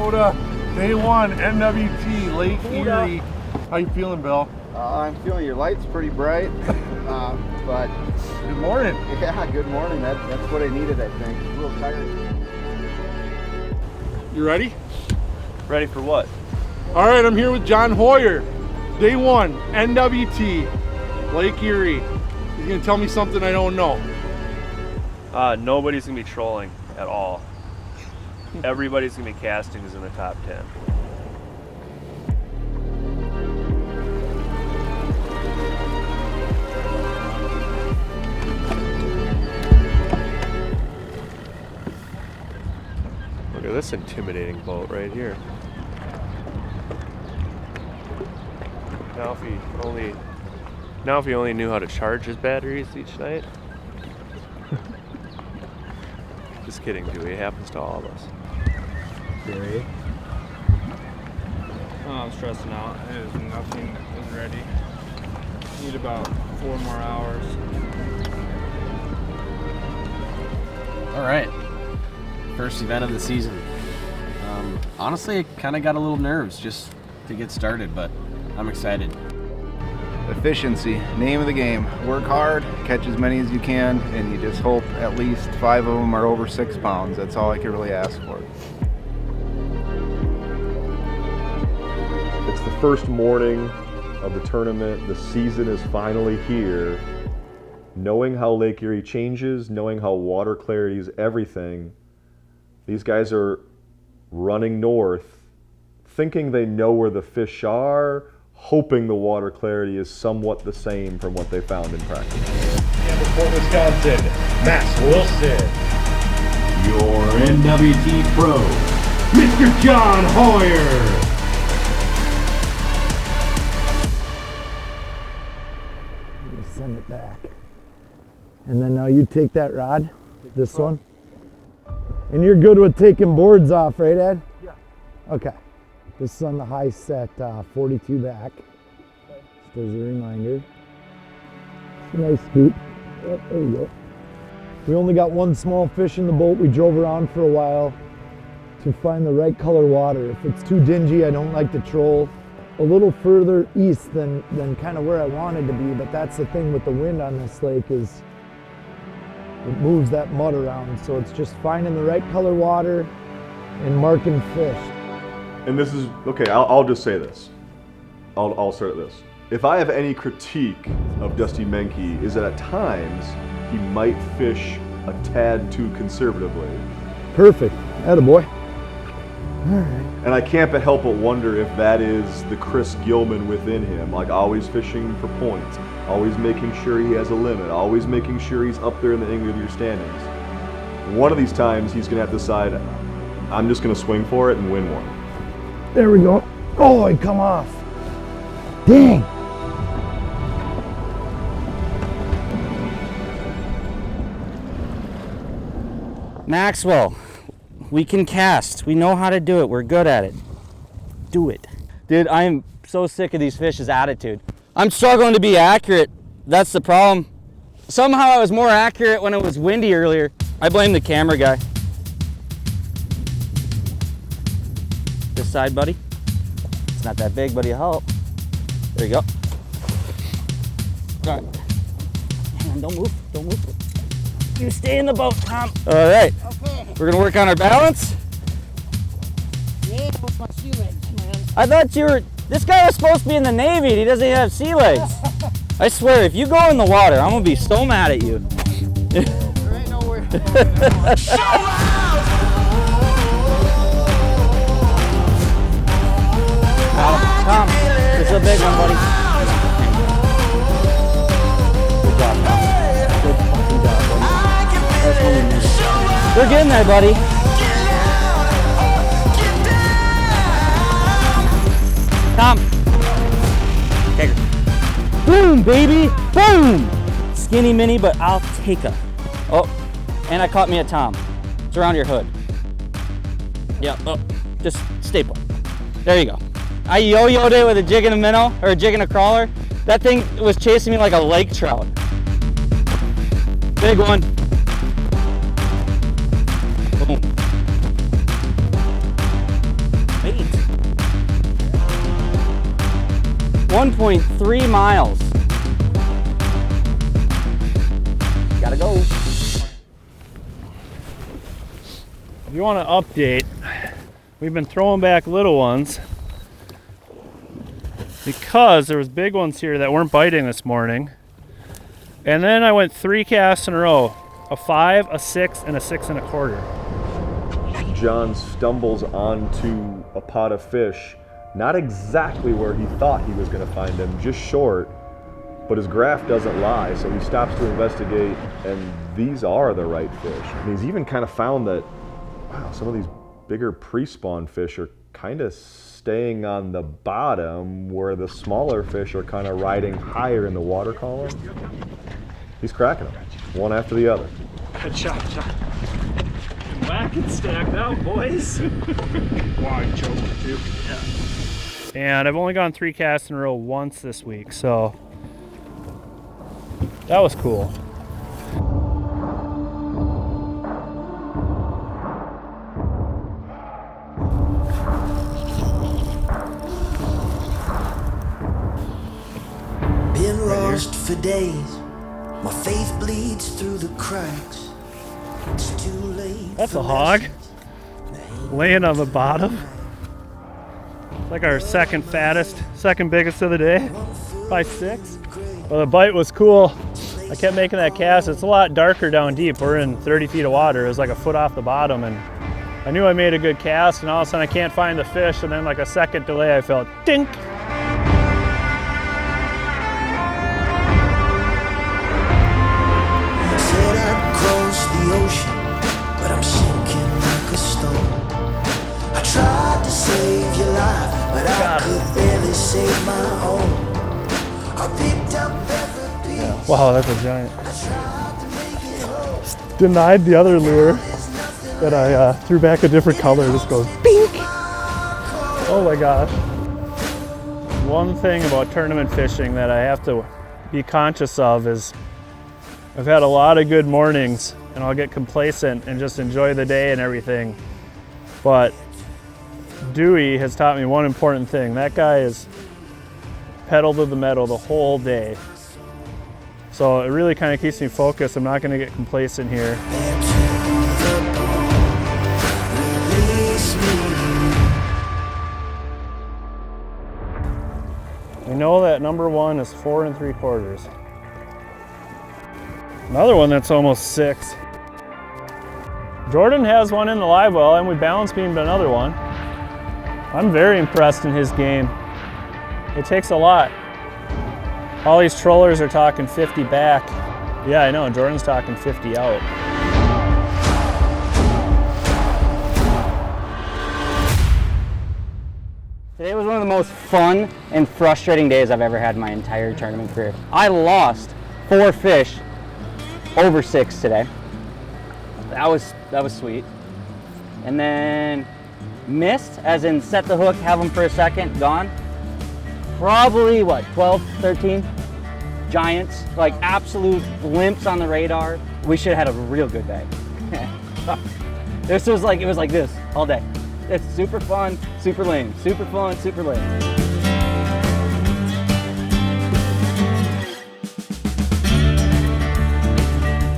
Dakota, day one, NWT, Lake Erie. How you feeling, Bill? I'm feeling your light's pretty bright, but... Good morning. Yeah, good morning. That's what I needed, I think. A little tired. You ready? Ready for what? All right, I'm here with John Hoyer. Day one, NWT, Lake Erie. He's gonna tell me something I don't know. Nobody's gonna be trolling at all. Everybody's gonna be casting is in the top 10. Look at this intimidating boat right here. Now if he only knew how to charge his batteries each night. Just kidding, Dewey. It happens to all of us. Gary? Oh, I'm stressing out. Nothing is ready. Need about 4 more hours. All right, first event of the season. Honestly, I kind of got a little nerves just to get started, but I'm excited. Efficiency, name of the game. Work hard, catch as many as you can, and you just hope at least 5 of them are over 6 pounds. That's all I could really ask for. It's the first morning of the tournament. The season is finally here. Knowing how Lake Erie changes, knowing how water clarity is everything, these guys are running north, thinking they know where the fish are, hoping the water clarity is somewhat the same from what they found in practice. Fort Wisconsin, Max Wilson. Your NWT Pro, Mr. John Hoyer. Send it back. And then now you take that rod, this one. And you're good with taking boards off, right, Ed? Yeah. Okay. This is on the high set 42 back. Just as a reminder. Nice scoop. Oh, there you go. We only got one small fish in the boat. We drove around for a while to find the right color water. If it's too dingy, I don't like to troll. A little further east than kind of where I wanted to be, but that's the thing with the wind on this lake is it moves that mud around. So it's just finding the right color water and marking fish. And this is, okay, I'll just say this. I'll start at this. If I have any critique of Dusty Menke is that at times he might fish a tad too conservatively. Perfect. Attaboy. All right. And I can't but help but wonder if that is the Chris Gilman within him, like always fishing for points, always making sure he has a limit, always making sure he's up there in the English standings. One of these times he's gonna have to decide, I'm just gonna swing for it and win one. There we go. Oh, it come off. Dang. Maxwell, we can cast. We know how to do it. We're good at it. Do it. Dude, I am so sick of these fish's attitude. I'm struggling to be accurate. That's the problem. Somehow I was more accurate when it was windy earlier. I blame the camera guy. This side, buddy. It's not that big, but it'll help. There you go. All right. Hang on, don't move, don't move. You stay in the boat, Tom. All right. Okay. We're gonna work on our balance. Yeah, with my sea legs, man. I thought you were, this guy was supposed to be in the Navy and he doesn't have sea legs. I swear, if you go in the water, I'm gonna be so mad at you. There ain't nowhere. Tom, this is a big one, buddy. Good job, Tom. Good fucking job, buddy. That's what we need. They're getting there, buddy. Tom. Take her. Boom, baby. Boom. Skinny mini, but I'll take her. Oh, and I caught me a Tom. It's around your hood. Yeah, oh, just stay put. There you go. I yo-yoed it with a jig and a minnow, or a jig and a crawler. That thing was chasing me like a lake trout. Big one. Boom. 1.3 miles. Gotta go. If you want to update, we've been throwing back little ones because there was big ones here that weren't biting this morning. And then I went 3 casts in a row, a 5, a 6, and a 6 1/4. John stumbles onto a pot of fish, not exactly where he thought he was going to find them, just short, but his graph doesn't lie, so he stops to investigate, and these are the right fish. And he's even kind of found that, wow, some of these bigger pre-spawn fish are kind of staying on the bottom where the smaller fish are kind of riding higher in the water column. He's cracking them, one after the other. Good shot, John. Whack and stacked out, boys. Wide choker too. Yeah. And I've only gone 3 casts in a row once this week, so that was cool. Been lost for days. My faith bleeds through the cracks. It's too late. That's a hog laying on the bottom. Like our second biggest of the day by 6. Well, the bite was cool. I kept making that cast. It's a lot darker down deep. We're in 30 feet of water. It was like a foot off the bottom, and I knew I made a good cast, and all of a sudden I can't find the fish, and then like a second delay I felt dink. Said I'd cross the ocean, but I'm sinking like a stone. I tried to save your life, but I could barely save my own. I picked up every piece. Wow, that's a giant. Denied the other lure that I threw back a different color. It just goes bink. Oh my gosh. One thing about tournament fishing that I have to be conscious of is I've had a lot of good mornings and I'll get complacent and just enjoy the day and everything. But Dewey has taught me one important thing. That guy is pedal to the metal the whole day. So it really kind of keeps me focused. I'm not going to get complacent here. We know that number 1 is 4 3/4. Another one that's almost 6. Jordan has one in the live well, and we balance beamed another one. I'm very impressed in his game. It takes a lot. All these trollers are talking 50 back. Yeah, I know, Jordan's talking 50 out. Today was one of the most fun and frustrating days I've ever had in my entire tournament career. I lost 4 fish over 6 today. That was sweet. And then missed, as in set the hook, have them for a second, gone. Probably what, 12, 13 giants, like absolute limps on the radar. We should have had a real good day. It was like this all day. It's super fun, super lame, super fun, super lame.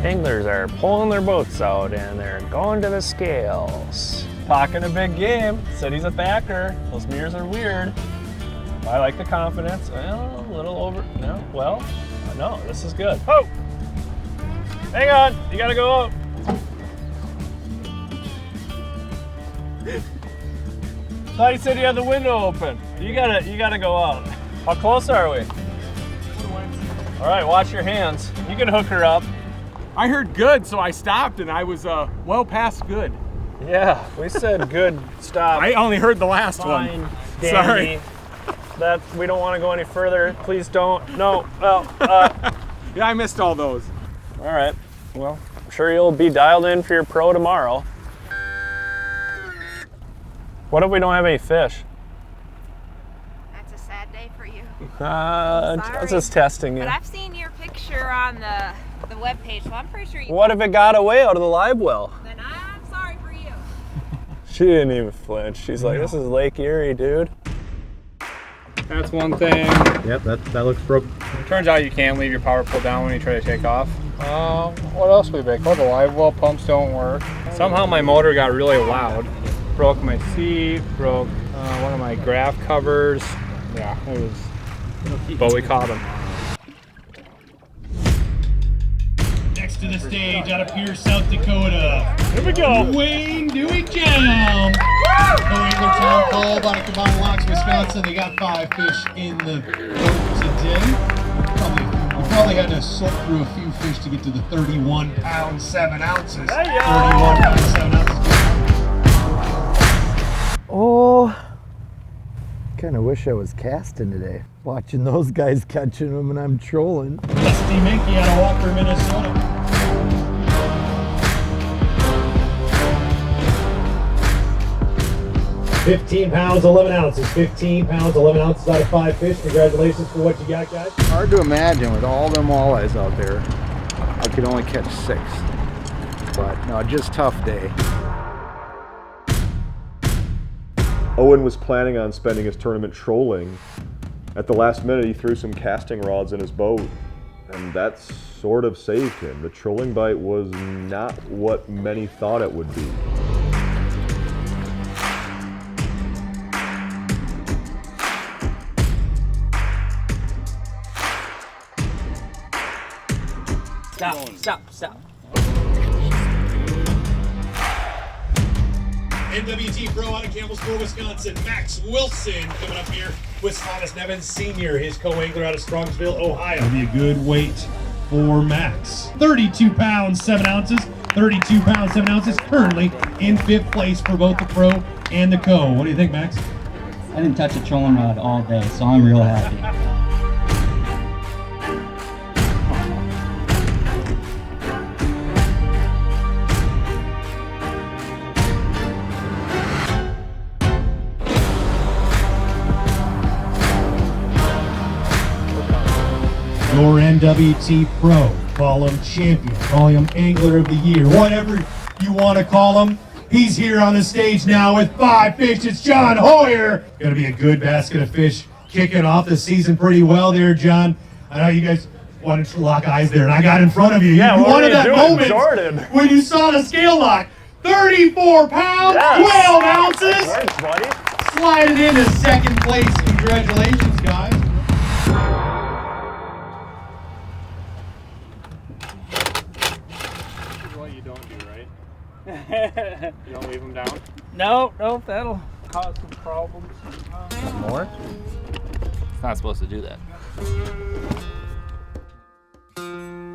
Anglers are pulling their boats out and they're going to the scales. Talking a big game, said he's a backer. Those mirrors are weird. I like the confidence. Well, a little over, no, well, no, this is good. Oh, hang on, you gotta go out. Thought you said you had the window open. You gotta go out. How close are we? All right, watch your hands. You can hook her up. I heard good, so I stopped, and I was well past good. Yeah, we said good stop. I only heard the last Fine, one. Dandy. Sorry. That we don't want to go any further. Please don't. No. Well. Yeah, I missed all those. All right. Well, I'm sure you'll be dialed in for your pro tomorrow. What if we don't have any fish? That's a sad day for you. I was just testing you. But I've seen your picture on the webpage, so I'm pretty sure you. What if it got away out of the live well? Then I'm sorry for you. She didn't even flinch. She's like, "This is Lake Erie, dude." And That's one thing. Yep, that looks broken. It turns out you can't leave your power pull down when you try to take off. What else we make? Oh, the live well pumps don't work. Somehow my motor got really loud. Broke my seat, broke one of my graph covers. Yeah, it was, but we caught him. Next to the stage out of Pierce, South Dakota. Here we go. Wayne Dewey Jam. Co-angler Tom Cole out of Combined Locks, Wisconsin. They got 5 fish in the boat today. We probably had to sort through a few fish to get to the 31 pounds 7 ounces. 31 pounds 7 ounces. Oh, kind of wish I was casting today. Watching those guys catching them and I'm trolling. Dusty Minky out of Walker, Minnesota. $15 pounds 11 ounces. 15 pounds 11 ounces out of 5 fish. Congratulations for what you got, guys. Hard to imagine with all them walleyes out there. I could only catch 6. But no, just tough day. Owen was planning on spending his tournament trolling. At the last minute, he threw some casting rods in his boat, and that sort of saved him. The trolling bite was not what many thought it would be. Stop. NWT Pro out of Campbellsburg, Wisconsin, Max Wilson coming up here with Silas Nevins Sr., his co-angler out of Strongsville, Ohio. It'll be a good weight for Max. 32 pounds 7 ounces. 32 pounds 7 ounces. Currently in 5th place for both the pro and the co. What do you think, Max? I didn't touch a trolling rod all day, so I'm real happy. Your NWT Pro, call him champion, call him angler of the year, whatever you want to call him. He's here on the stage now with 5 fish. It's John Hoyer. Gonna be a good basket of fish kicking off the season pretty well there, John. I know you guys wanted to lock eyes there, and I got in front of you. Yeah, you what wanted were you that doing, moment Jordan? when you saw the scale lock. 34 pounds, 12 ounces. Thanks, buddy. Sliding into 2nd place. Congratulations, guys. You don't leave them down? No, that'll Cause some problems. More? It's not supposed to do that.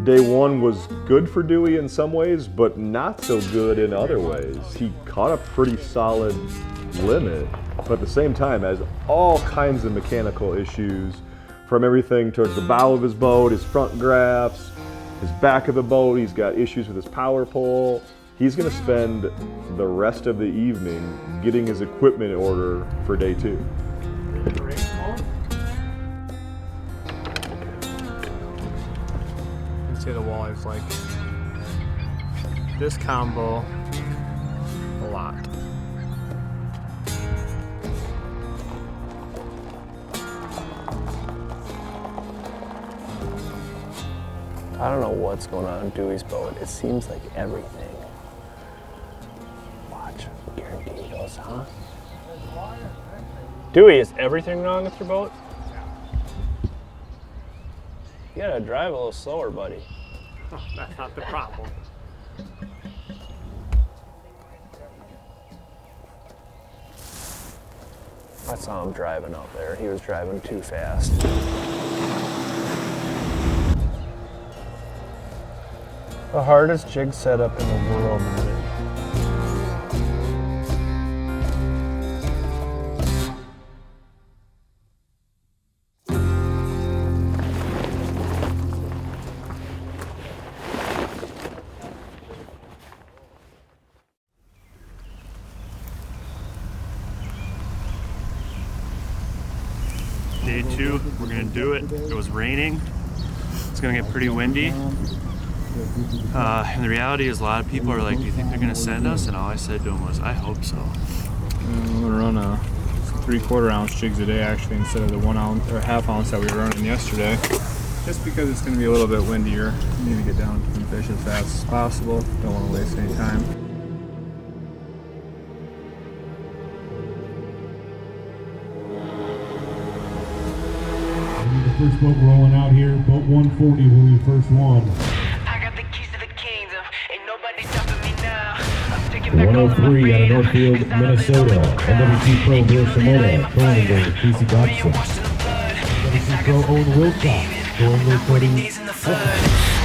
Day 1 was good for Dewey in some ways, but not so good in other ways. He caught a pretty solid limit, but at the same time has all kinds of mechanical issues, from everything towards the bow of his boat, his front graphs, his back of the boat. He's got issues with his power pole. He's going to spend the rest of the evening getting his equipment in order for day 2. You can see the walleye's like this combo a lot. I don't know what's going on in Dewey's boat. It seems like everything. Watch, guarantee he goes, huh? Dewey, is everything wrong with your boat? You gotta drive a little slower, buddy. Oh, that's not the problem. I saw him driving out there. He was driving too fast. The hardest jig setup in the world, man. Day 2, we're gonna do it. It was raining. It's gonna get pretty windy. And the reality is a lot of people are like, do you think they're gonna send us? And all I said to them was, I hope so. I'm gonna run a 3/4 ounce jigs a day actually instead of the 1 ounce or ½ ounce that we were running yesterday. Just because it's going to be a little bit windier. We need to get down to some fish as fast as possible. Don't want to waste any time. The first boat rolling out here, boat 140 will be the first one. I got the keys to the kingdom, ain't nobody stopping me now. 103 out of Northfield, Minnesota. NWT Pro Bill Shimoda, Thornhill, Casey Dobson. NWT Pro Owen Wilcox, Thornhill, Cody.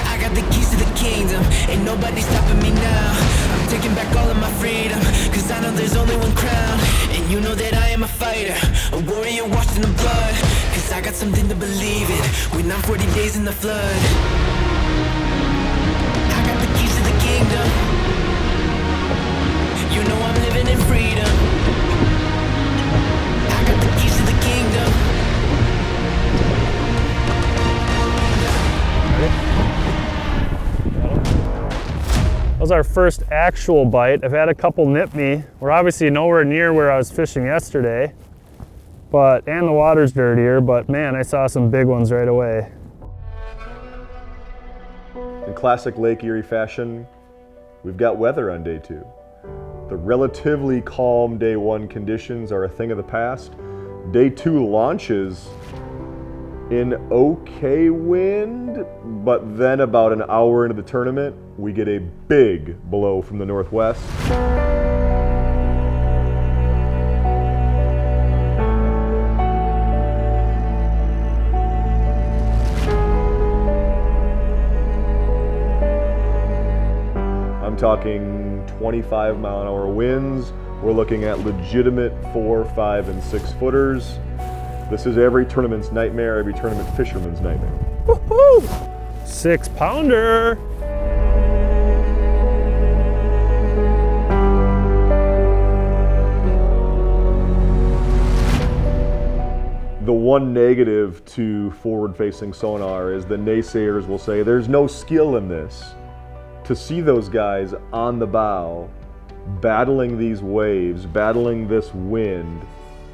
I got the keys to the kingdom, ain't nobody stopping me now. I'm taking back all of my freedom, cause I know there's only one crown. And you know that I am a fighter, a warrior washed in the blood. Cause I got something to believe in, when I'm 40 days in the flood. I got the keys to the kingdom, you know I'm living in freedom. I got the keys to the kingdom. That was our first actual bite. I've had a couple nip me. We're obviously nowhere near where I was fishing yesterday, and the water's dirtier, but man, I saw some big ones right away. In classic Lake Erie fashion, we've got weather on day 2. The relatively calm day 1 conditions are a thing of the past. Day 2 launches in okay wind, but then about an hour into the tournament, we get a big blow from the northwest. I'm talking 25-mile-an-hour winds. We're looking at legitimate 4, 5, and 6 footers. This is every tournament's nightmare, every tournament fisherman's nightmare. Woohoo! 6-pounder! The one negative to forward-facing sonar is the naysayers will say there's no skill in this. To see those guys on the bow, battling these waves, battling this wind,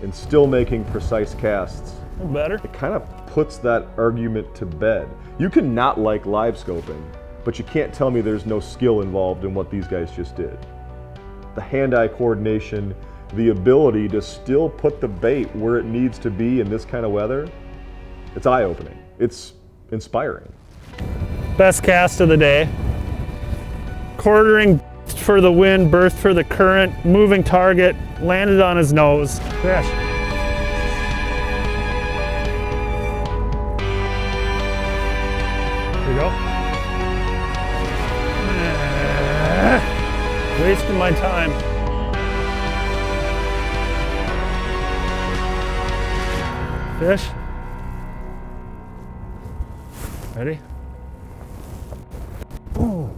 and still making precise casts, better. It kind of puts that argument to bed. You can not like live scoping, but you can't tell me there's no skill involved in what these guys just did. The hand-eye coordination, the ability to still put the bait where it needs to be in this kind of weather, it's eye-opening. It's inspiring. Best cast of the day. Quartering for the wind, berth for the current, moving target, landed on his nose. Fish. Here we go. Wasting my time. Fish. Ready? Ooh.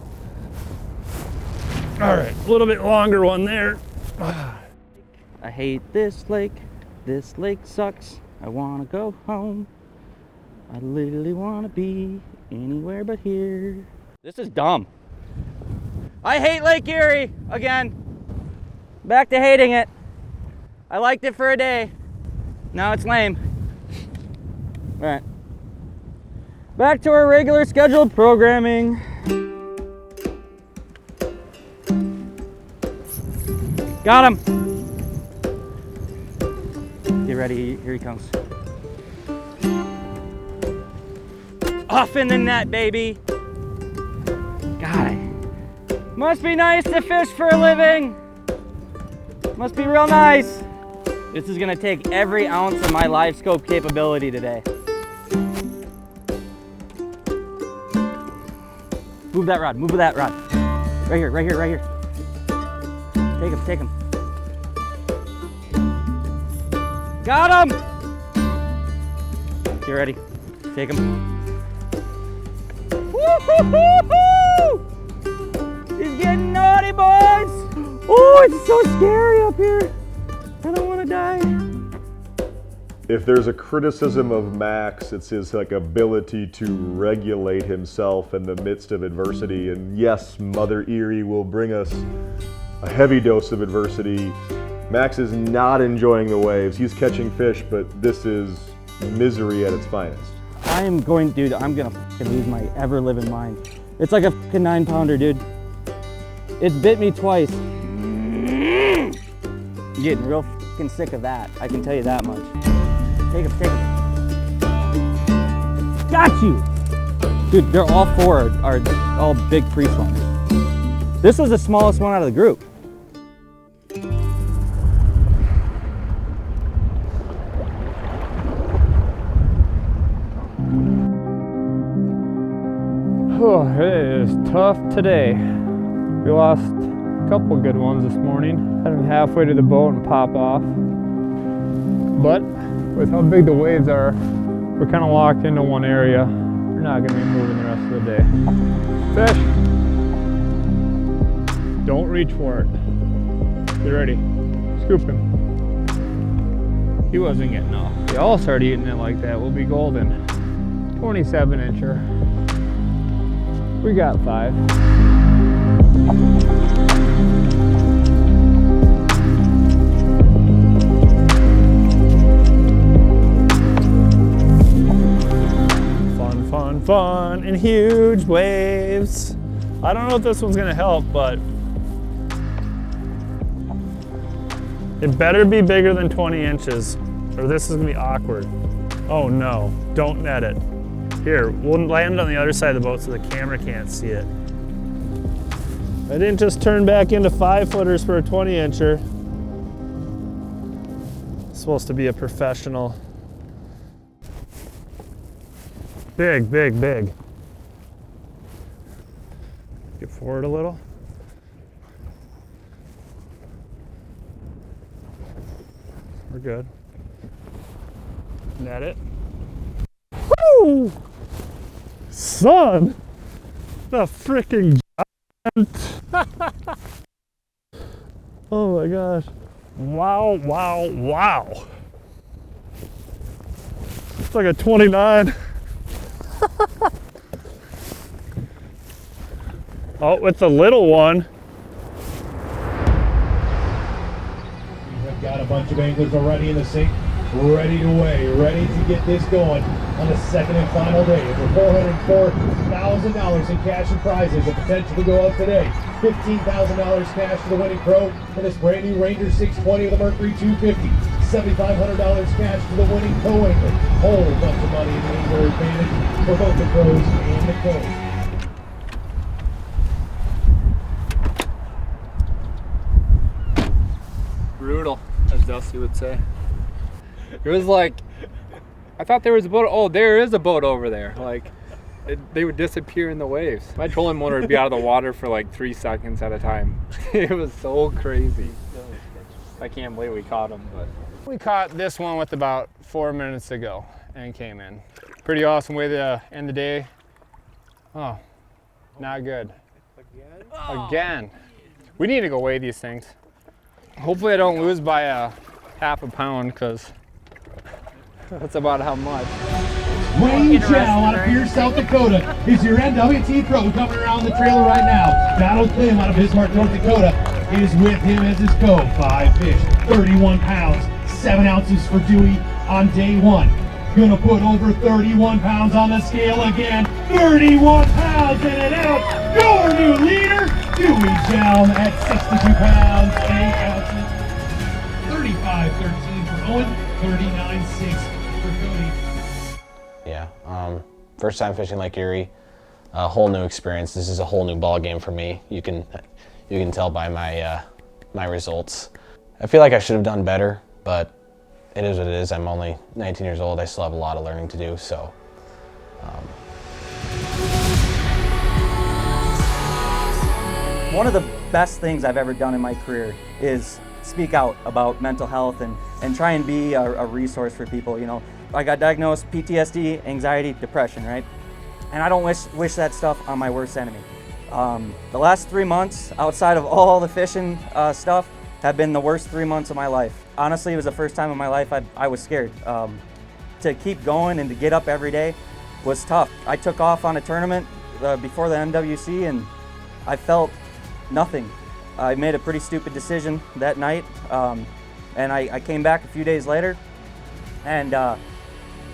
All right, a little bit longer one there. I hate this lake. This lake sucks. I want to go home. I literally want to be anywhere but here. This is dumb. I hate Lake Erie again. Back to hating it. I liked it for a day. Now it's lame. All right. Back to our regular scheduled programming. Got him. Get ready, here he comes. Off in the net, baby. Got it. Must be nice to fish for a living. Must be real nice. This is gonna take every ounce of my live scope capability today. Move that rod, move that rod. Right here, right here, right here. Take him, take him. Got him! Get ready, take him. Woo-hoo-hoo-hoo! He's getting naughty, boys! Oh, it's so scary up here. I don't want to die. If there's a criticism of Max, it's his ability to regulate himself in the midst of adversity. And yes, Mother Erie will bring us a heavy dose of adversity, Max is not enjoying the waves. He's catching fish, but this is misery at its finest. I'm gonna fucking lose my ever-living mind. It's like a fucking 9-pounder, dude. It bit me twice. I'm getting real fucking sick of that. I can tell you that much. Take it. Got you! Dude, they're all four are all big pre-spawners. This was the smallest one out of the group. Oh, it is tough today. We lost a couple good ones this morning. Had them halfway to the boat and pop off. But with how big the waves are, we're kind of locked into one area. We're not going to be moving the rest of the day. Fish! Don't reach for it. Get ready. Scoop him. He wasn't getting off. Y'all start eating it like that, we'll be golden. 27-incher. We got 5. Fun, and huge waves. I don't know if this one's gonna help, but it better be bigger than 20 inches or this is gonna be awkward. Oh no, don't net it. Here, we'll land it on the other side of the boat so the camera can't see it. I didn't just turn back into 5-footers for a 20-incher. It's supposed to be a professional. Big. Get forward a little. We're good. Net it. Woo! Son! The freaking giant! Oh my gosh. Wow. It's like a 29. Oh, with the little one. We've got a bunch of anglers already in the sink, ready to weigh, ready to get this going on the second and final day. Over $404,000 in cash and prizes, the potential to go up today. $15,000 cash to the winning pro for this brand new Ranger 620 with a Mercury 250. $7,500 cash to the winning co-angler. Whole bunch of money in the angler advantage for both the pros and the co. Brutal, as Dusty would say. It was like, I thought there was a boat. Oh, there is a boat over there. Like, they would disappear in the waves. My trolling motor would be out of the water for like 3 seconds at a time. It was so crazy. I can't believe we caught them, but. We caught this one with about 4 minutes to go and came in. Pretty awesome way to end the day. Oh, not good. Again. We need to go weigh these things. Hopefully I don't lose by a half a pound, because that's about how much. Wayne Chow out of Pierce, South Dakota is your NWT pro coming around the trailer right now. Donald Clem out of Bismarck, North Dakota is with him as his co. 5 fish, 31 pounds, 7 ounces for Dewey on day 1. Gonna put over 31 pounds on the scale again. 31 pounds in and out. Your new leader, Dewey Chow at 62 pounds, 8 ounces. 35-13 for Owen, 39-6 for Cody. Yeah, first time fishing Lake Erie, a whole new experience. This is a whole new ball game for me. You can tell by my my results. I feel like I should have done better, but it is what it is. I'm only 19 years old. I still have a lot of learning to do. So. One of the best things I've ever done in my career is speak out about mental health and try and be a resource for people. You know, I got diagnosed PTSD, anxiety, depression, right? And I don't wish that stuff on my worst enemy. The last 3 months, outside of all the fishing stuff, have been the worst 3 months of my life. Honestly, it was the first time in my life I was scared. To keep going and to get up every day was tough. I took off on a tournament before the NWC and I felt nothing. I made a pretty stupid decision that night. And I came back a few days later and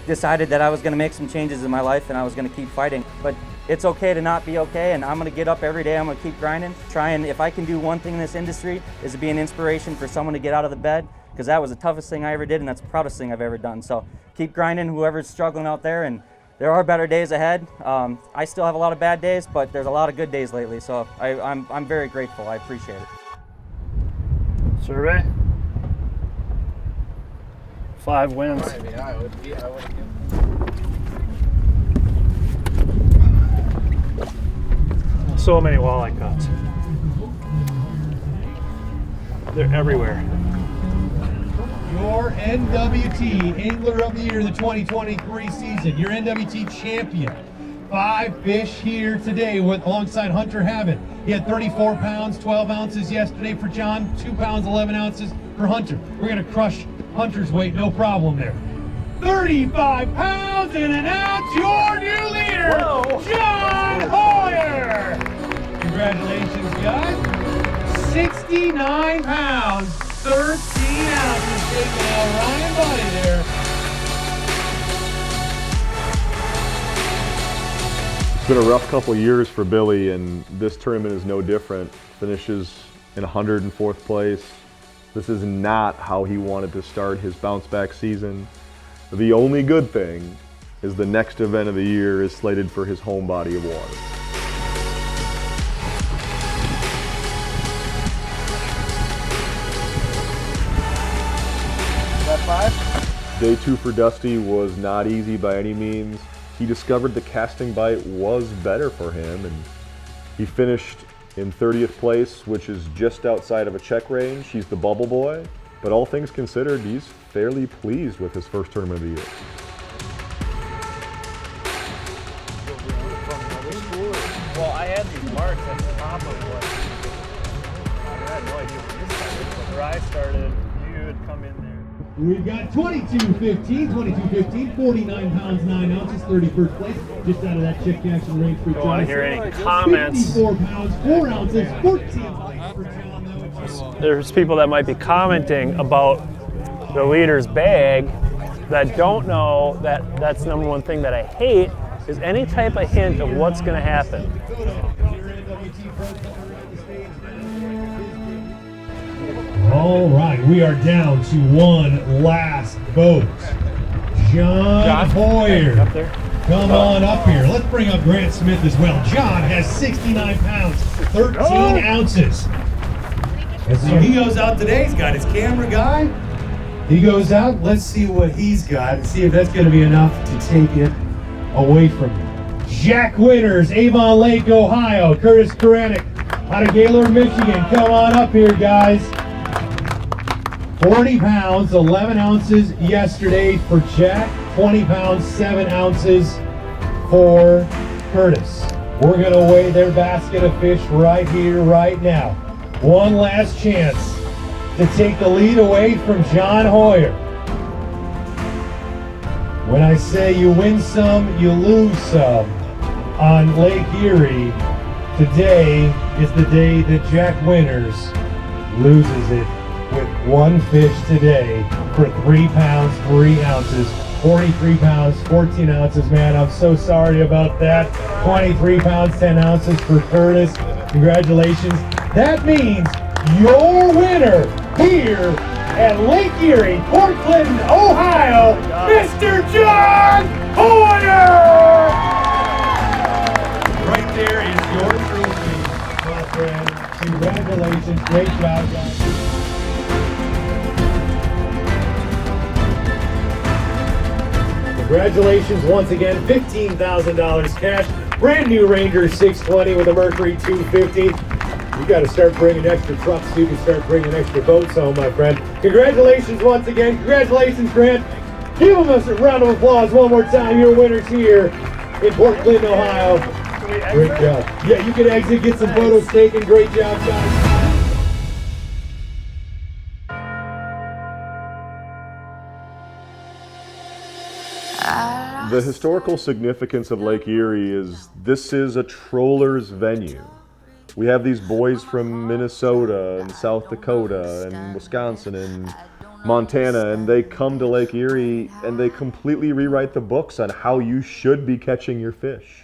decided that I was going to make some changes in my life and I was going to keep fighting. But it's okay to not be okay, and I'm going to get up every day. I'm going to keep grinding. Trying, if I can do one thing in this industry, is to be an inspiration for someone to get out of the bed, because that was the toughest thing I ever did, and that's the proudest thing I've ever done. So keep grinding, whoever's struggling out there, and there are better days ahead. I still have a lot of bad days, but there's a lot of good days lately, so I'm very grateful. I appreciate it. Survey. 5 wins. So many walleye cuts. They're everywhere. Your NWT Angler of the Year, the 2023 season. Your NWT champion. 5 fish here today alongside Hunter Havett. He had 34 pounds, 12 ounces yesterday for John, 2 pounds, 11 ounces for Hunter. We're going to crush Hunter's weight, no problem there. 35 pounds and an ounce, your new leader, John Hoyer. Congratulations, guys. 69 pounds, 13 ounces, taking out Ryan Buddy there. It's been a rough couple years for Billy, and this tournament is no different. Finishes in 104th place. This is not how he wanted to start his bounce back season. The only good thing is the next event of the year is slated for his home body of water. That 5? Day 2 for Dusty was not easy by any means. He discovered the casting bite was better for him, and he finished in 30th place, which is just outside of a check range. He's the bubble boy, but all things considered, he's fairly pleased with his first tournament of the year. Well, I had these marks at the top of what I had no idea where this started. Where I started, you would come in there. We've got 22-15, 49 pounds, 9 ounces, 31st place, just out of that check action range for John. Don't want to hear any comments. 54 pounds, 4 ounces, 14th place for John. There's people that might be commenting about the leader's bag that don't know that that's the number one thing that I hate is any type of hint of what's going to happen. All right, we are down to one last boat. John Hoyer, come on up here. Let's bring up Grant Smith as well. John has 69 pounds, 13 ounces. And so he goes out today, he's got his camera guy. He goes out, let's see what he's got and see if that's going to be enough to take it away from you. Jack Winters, Avon Lake, Ohio. Curtis Karanik out of Gaylord, Michigan. Come on up here, guys. 40 pounds, 11 ounces yesterday for Jack. 20 pounds, 7 ounces for Curtis. We're going to weigh their basket of fish right here, right now. One last chance to take the lead away from John Hoyer. When I say you win some, you lose some on Lake Erie, today is the day that Jack Winters loses it with one fish today for 3 pounds, 3 ounces, 43 pounds, 14 ounces. Man, I'm so sorry about that. 23 pounds, 10 ounces for Curtis. Congratulations. That means your winner here at Lake Erie, Port Clinton, Ohio, Mr. John Hoyer! Right there is your trophy, my friend. Congratulations. Great job, guys. Congratulations once again, $15,000 cash. Brand new Ranger 620 with a Mercury 250. You got to start bringing extra trucks so you can start bringing extra boats home, my friend. Congratulations once again. Congratulations, Grant. Give them a round of applause one more time. Your winners here in Port Clinton, Ohio. Great job. Yeah, you can exit, get some photos taken. Great job, guys. The historical significance of Lake Erie is this is a troller's venue. We have these boys from Minnesota and South Dakota and Wisconsin and Montana, and they come to Lake Erie and they completely rewrite the books on how you should be catching your fish.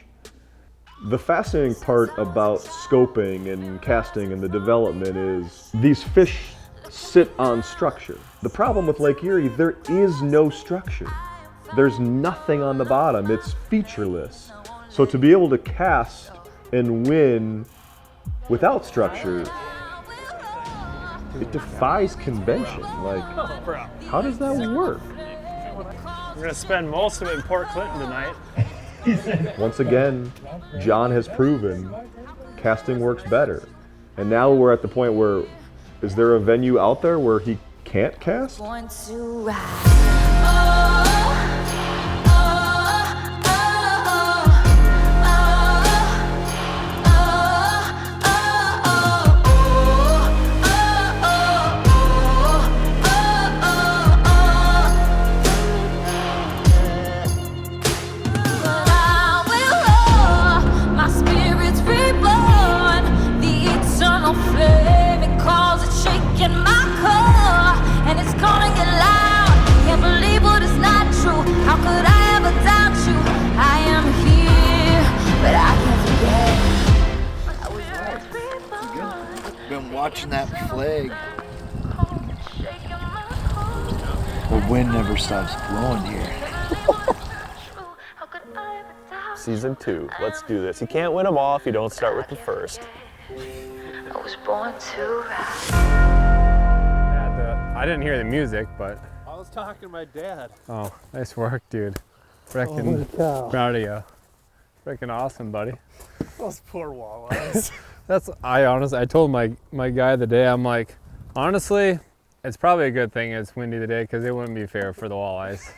The fascinating part about scoping and casting and the development is these fish sit on structure. The problem with Lake Erie, there is no structure. There's nothing on the bottom, it's featureless. So to be able to cast and win without structure, it defies convention. Like, how does that work? We're gonna spend most of it in Port Clinton tonight. Once again, John has proven casting works better. And now we're at the point where, is there a venue out there where he can't cast? Watching that flag. The wind never stops blowing here. Season 2, let's do this. You can't win them all if you don't start with the first. I was born to ride. I didn't hear the music, but. I was talking to my dad. Oh, nice work, dude. Frickin' proud of you. Frickin' awesome, buddy. Those poor walleyes. I told my guy the day, I'm like, honestly, it's probably a good thing it's windy today because it wouldn't be fair for the walleyes.